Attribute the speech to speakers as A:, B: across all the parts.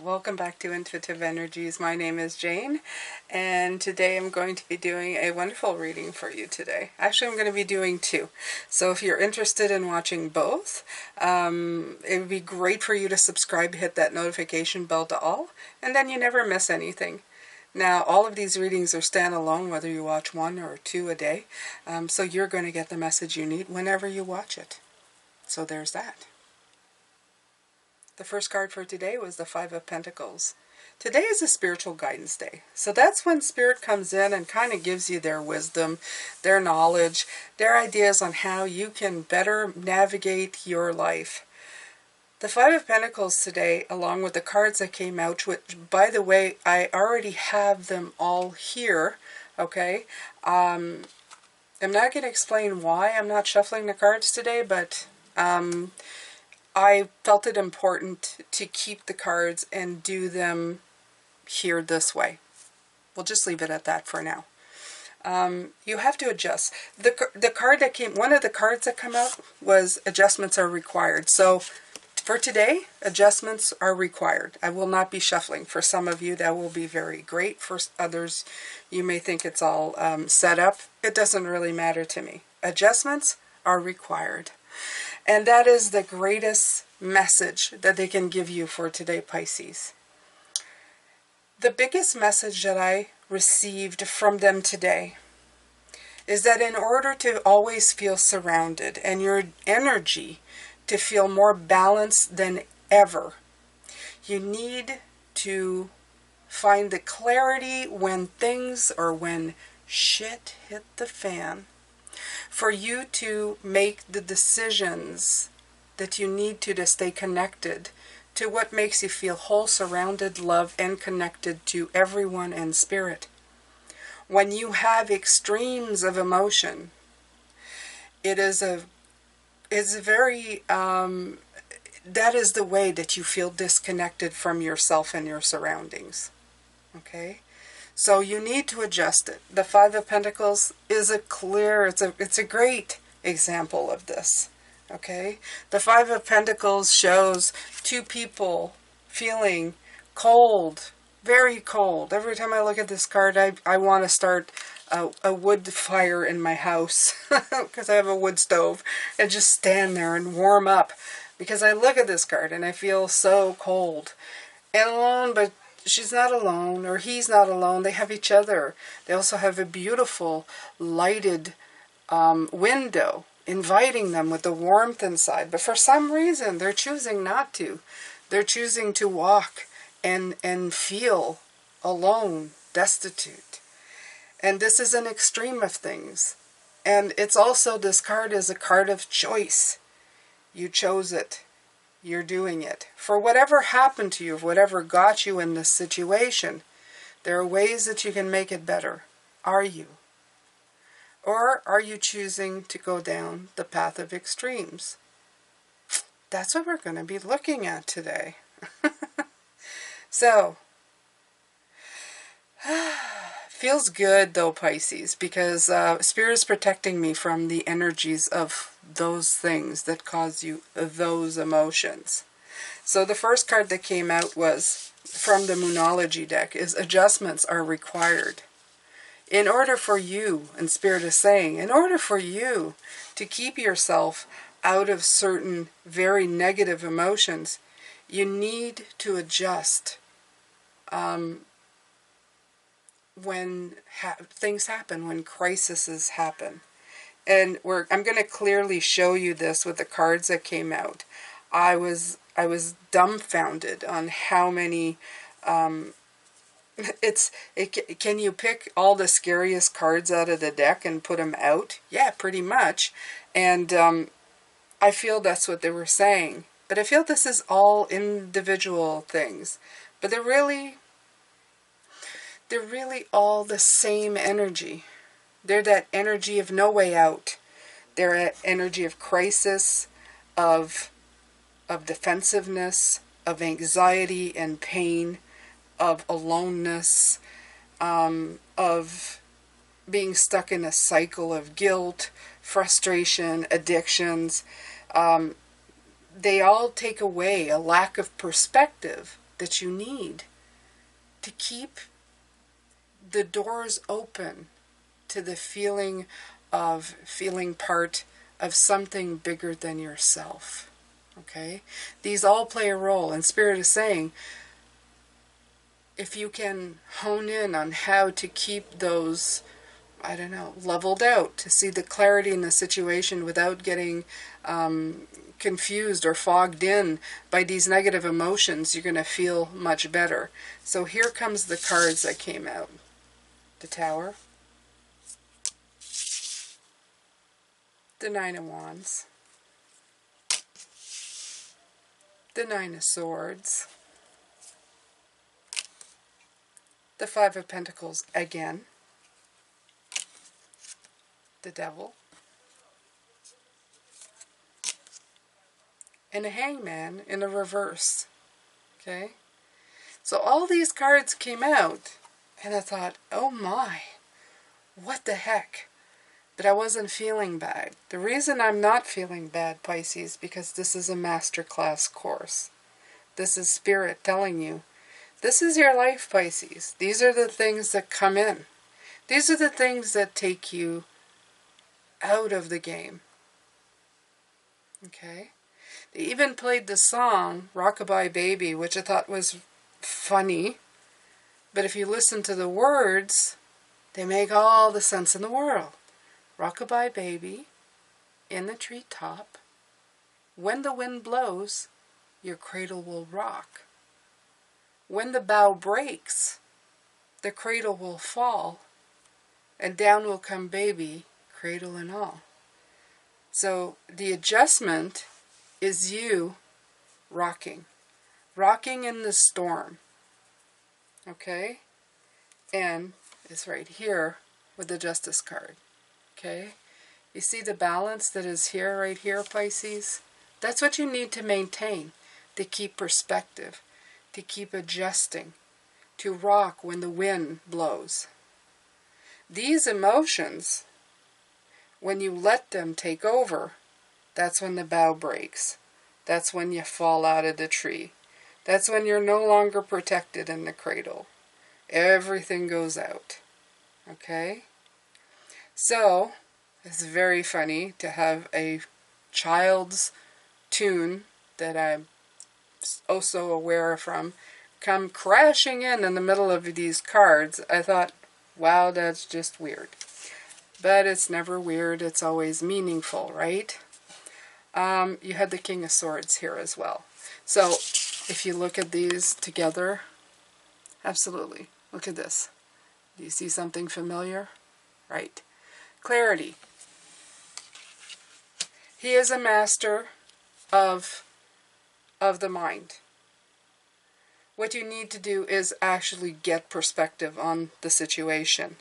A: Welcome back to Intuitive Energies. My name is Jane, and today I'm going to be doing a wonderful reading for you today. Actually, I'm going to be doing two. So if you're interested in watching both, it would be great for you to subscribe, hit that notification bell to all, and then you never miss anything. Now, all of these readings are standalone, whether you watch one or two a day, so you're going to get the message you need whenever you watch it. So there's that. The first card for today was the Five of Pentacles. Today is a spiritual guidance day. So that's when Spirit comes in and kind of gives you their wisdom, their knowledge, their ideas on how you can better navigate your life. The Five of Pentacles today, along with the cards that came out, which, by the way, I already have them all here, okay? I'm not going to explain why I'm not shuffling the cards today, but I felt it important to keep the cards and do them here this way. We'll just leave it at that for now. You have to adjust. The card that came, one of the cards that come out was adjustments are required. So for today, adjustments are required. I will not be shuffling. For some of you, that will be very great. For others, you may think it's all set up. It doesn't really matter to me. Adjustments are required. And that is the greatest message that they can give you for today, Pisces. The biggest message that I received from them today is that in order to always feel surrounded and your energy to feel more balanced than ever, you need to find the clarity when things or when shit hit the fan, for you to make the decisions that you need to stay connected to what makes you feel whole, surrounded, loved, and connected to everyone in spirit. When you have extremes of emotion, that is the way that you feel disconnected from yourself and your surroundings. Okay? So you need to adjust it. The Five of Pentacles is it's a great example of this. Okay? The Five of Pentacles shows two people feeling cold, very cold. Every time I look at this card, I want to start a wood fire in my house because I have a wood stove and just stand there and warm up because I look at this card and I feel so cold and alone, but she's not alone, or he's not alone. They have each other. They also have a beautiful lighted window inviting them with the warmth inside. But for some reason, they're choosing not to. They're choosing to walk and feel alone, destitute. And this is an extreme of things. And it's also, this card is a card of choice. You chose it. You're doing it. For whatever happened to you, whatever got you in this situation, there are ways that you can make it better. Are you? Or are you choosing to go down the path of extremes? That's what we're going to be looking at today. So, feels good though, Pisces, because Spirit is protecting me from the energies of those things that cause you those emotions. So the first card that came out was from the Moonology deck is adjustments are required. In order for you, and Spirit is saying, in order for you to keep yourself out of certain very negative emotions, you need to adjust when things happen, when crises happen. And I'm going to clearly show you this with the cards that came out. I was dumbfounded on how many. Can you pick all the scariest cards out of the deck and put them out? Yeah, pretty much. And I feel that's what they were saying. But I feel this is all individual things. But they're really all the same energy. They're that energy of no way out. They're an energy of crisis, of defensiveness, of anxiety and pain, of aloneness, of being stuck in a cycle of guilt, frustration, addictions. They all take away a lack of perspective that you need to keep the doors open to the feeling of feeling part of something bigger than yourself. Okay? These all play a role, and Spirit is saying, if you can hone in on how to keep those, I don't know, leveled out, to see the clarity in the situation without getting confused or fogged in by these negative emotions, you're going to feel much better. So here comes the cards that came out. The Tower, the Nine of Wands, the Nine of Swords, the Five of Pentacles again, the Devil, and a Hangman in a reverse. Okay? So all these cards came out, and I thought, oh my, what the heck? But I wasn't feeling bad. The reason I'm not feeling bad, Pisces, because this is a masterclass course. This is Spirit telling you, this is your life, Pisces. These are the things that come in. These are the things that take you out of the game. Okay? They even played the song, Rockabye Baby, which I thought was funny. But if you listen to the words, they make all the sense in the world. Rockabye baby, in the treetop, when the wind blows, your cradle will rock. When the bough breaks, the cradle will fall, and down will come baby, cradle and all. So the adjustment is you rocking. Rocking in the storm. Okay? And it's right here with the Justice card. Okay? You see the balance that is here, right here, Pisces? That's what you need to maintain, to keep perspective, to keep adjusting, to rock when the wind blows. These emotions, when you let them take over, that's when the bough breaks. That's when you fall out of the tree. That's when you're no longer protected in the cradle. Everything goes out. Okay? So, it's very funny to have a child's tune that I'm also aware from come crashing in the middle of these cards. I thought, wow, that's just weird. But it's never weird. It's always meaningful, right? You had the King of Swords here as well. So, if you look at these together, absolutely. Look at this. Do you see something familiar? Right. Clarity. He is a master of the mind. What you need to do is actually get perspective on the situation.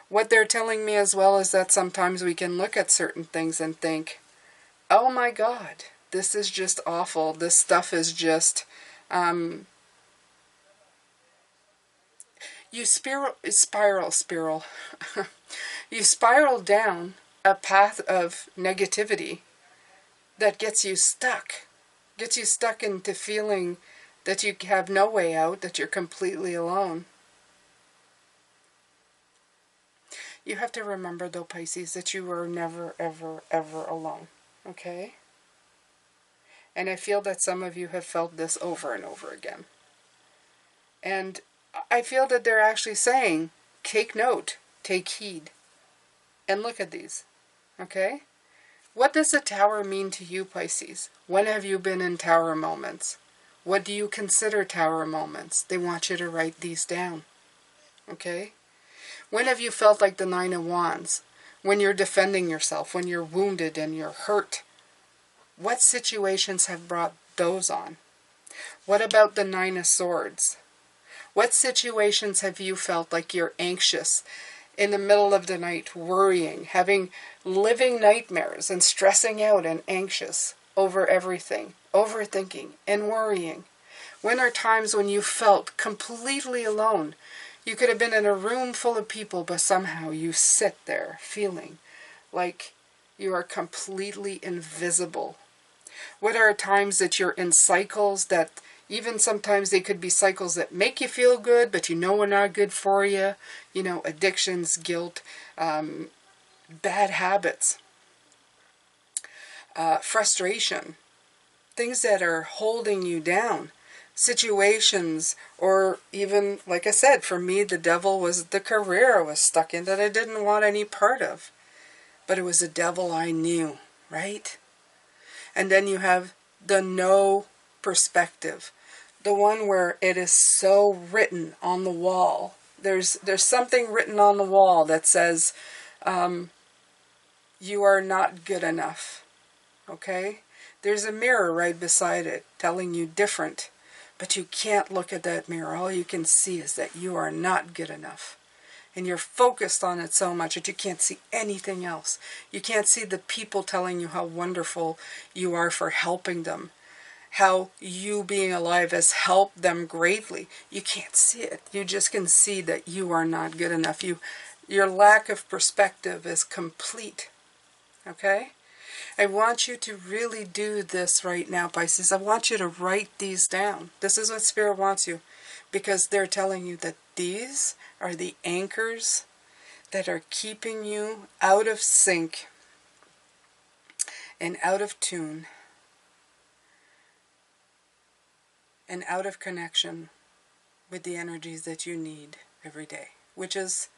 A: What they're telling me as well is that sometimes we can look at certain things and think, oh my God, this is just awful. This stuff is just... You spiral. You spiral down a path of negativity that gets you stuck into feeling that you have no way out, that you're completely alone. You have to remember, though, Pisces, that you are never, ever, ever alone. Okay? And I feel that some of you have felt this over and over again. And I feel that they're actually saying, take note, take heed, and look at these, okay? What does the Tower mean to you, Pisces? When have you been in Tower moments? What do you consider Tower moments? They want you to write these down, okay? When have you felt like the Nine of Wands? When you're defending yourself, when you're wounded and you're hurt? What situations have brought those on? What about the Nine of Swords? What situations have you felt like you're anxious in the middle of the night, worrying, living nightmares and stressing out and anxious over everything, overthinking and worrying? When are times when you felt completely alone? You could have been in a room full of people, but somehow you sit there feeling like you are completely invisible. What are times that you're in cycles that even sometimes they could be cycles that make you feel good, but you know are not good for you. You know, addictions, guilt, bad habits, frustration, things that are holding you down, situations, or even, like I said, for me, the devil was the career I was stuck in that I didn't want any part of. But it was a devil I knew, right? And then you have the no perspective. The one where it is so written on the wall. There's something written on the wall that says, you are not good enough. Okay? There's a mirror right beside it telling you different. But you can't look at that mirror. All you can see is that you are not good enough. And you're focused on it so much that you can't see anything else. You can't see the people telling you how wonderful you are for helping them. How you being alive has helped them greatly. You can't see it. You just can see that you are not good enough. Your lack of perspective is complete. Okay? I want you to really do this right now, Pisces. I want you to write these down. This is what Spirit wants you. Because they're telling you that these are the anchors that are keeping you out of sync and out of tune and out of connection with the energies that you need every day, which is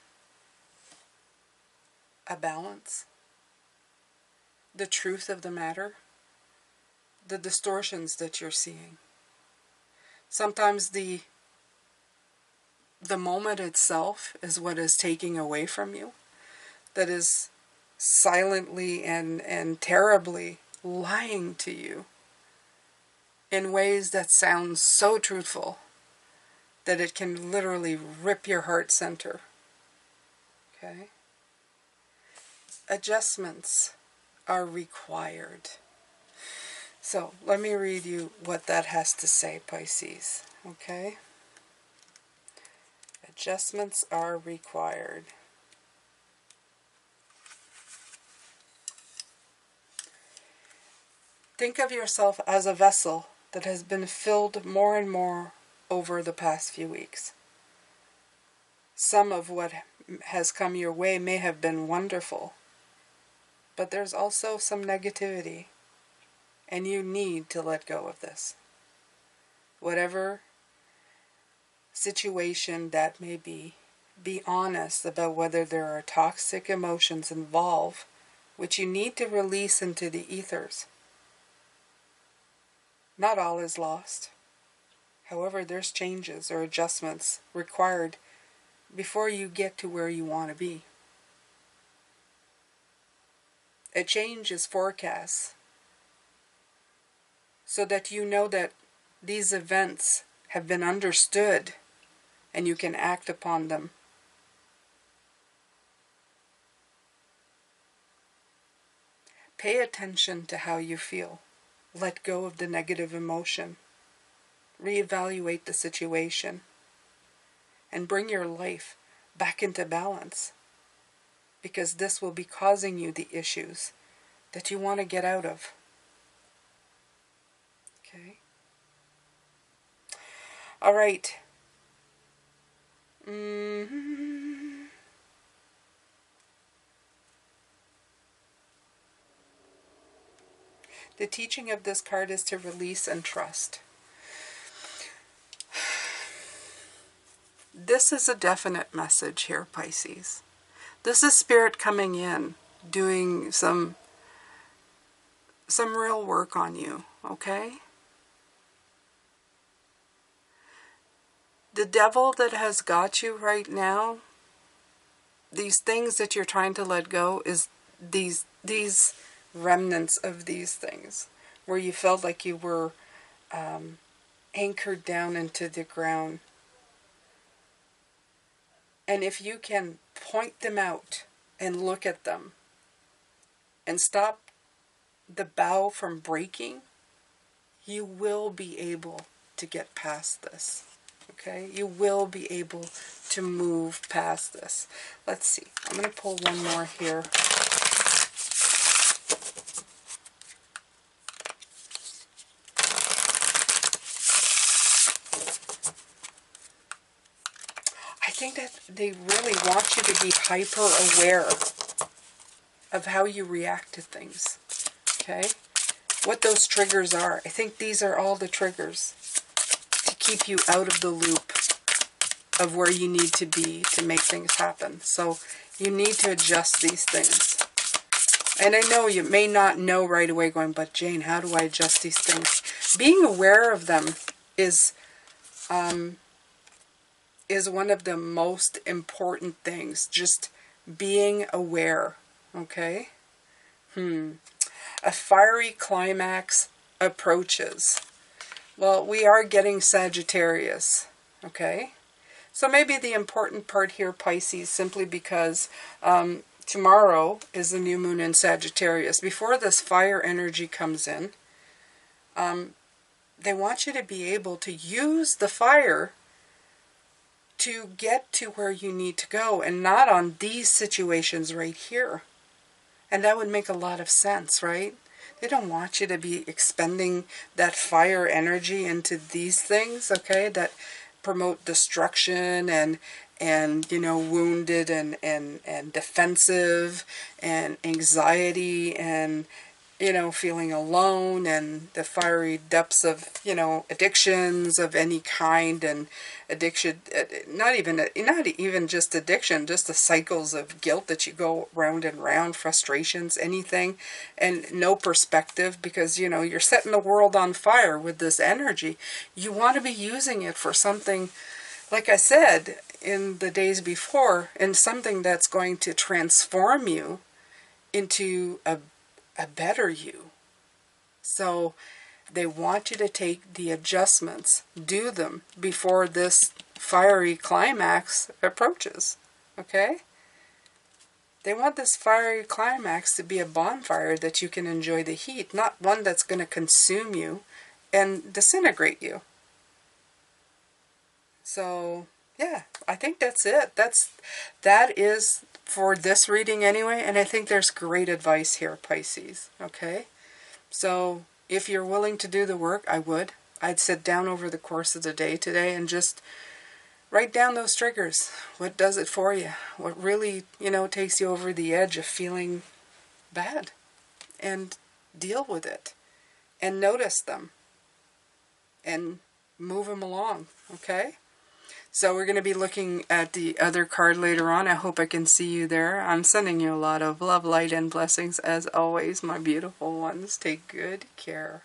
A: a balance, the truth of the matter, the distortions that you're seeing. Sometimes the moment itself is what is taking away from you, that is silently and terribly lying to you in ways that sound so truthful that it can literally rip your heart center. Okay? Adjustments are required. So let me read you what that has to say, Pisces. Okay? Adjustments are required. Think of yourself as a vessel that has been filled more and more over the past few weeks. Some of what has come your way may have been wonderful, but there's also some negativity, and you need to let go of this. Whatever situation that may be honest about whether there are toxic emotions involved, which you need to release into the ethers. Not all is lost. However, there's changes or adjustments required before you get to where you want to be. A change is forecast so that you know that these events have been understood and you can act upon them. Pay attention to how you feel. Let go of the negative emotion. Reevaluate the situation. And bring your life back into balance. Because this will be causing you the issues that you want to get out of. Okay? All right. The teaching of this card is to release and trust. This is a definite message here, Pisces. This is Spirit coming in, doing some real work on you, okay? The devil that has got you right now, these things that you're trying to let go, is these remnants of these things, where you felt like you were anchored down into the ground. And if you can point them out and look at them and stop the bow from breaking, you will be able to get past this. Okay? You will be able to move past this. Let's see. I'm going to pull one more here. I think that they really want you to be hyper aware of how you react to things. Okay? What those triggers are. I think these are all the triggers to keep you out of the loop of where you need to be to make things happen. So you need to adjust these things. And I know you may not know right away going, but Jane, how do I adjust these things? Being aware of them is one of the most important things. Just being aware. Okay? A fiery climax approaches. Well, we are getting Sagittarius. Okay? So maybe the important part here, Pisces, simply because tomorrow is the new moon in Sagittarius. Before this fire energy comes in, they want you to be able to use the fire to get to where you need to go, and not on these situations right here. And that would make a lot of sense, right? They don't want you to be expending that fire energy into these things, okay, that promote destruction and you know, wounded and defensive and anxiety and, you know, feeling alone and the fiery depths of, you know, addictions of any kind, and addiction, not even just addiction, just the cycles of guilt that you go round and round, frustrations, anything, and no perspective, because, you know, you're setting the world on fire with this energy. You want to be using it for something, like I said in the days before, in something that's going to transform you into a better you. So they want you to take the adjustments, do them before this fiery climax approaches. Okay? They want this fiery climax to be a bonfire that you can enjoy the heat, not one that's going to consume you and disintegrate you. So, yeah, I think that's it. That is for this reading anyway, and I think there's great advice here, Pisces, okay? So, if you're willing to do the work, I'd sit down over the course of the day today and just write down those triggers. What does it for you? What really, you know, takes you over the edge of feeling bad? And deal with it. And notice them. And move them along, okay? So we're going to be looking at the other card later on. I hope I can see you there. I'm sending you a lot of love, light, and blessings as always, my beautiful ones. Take good care.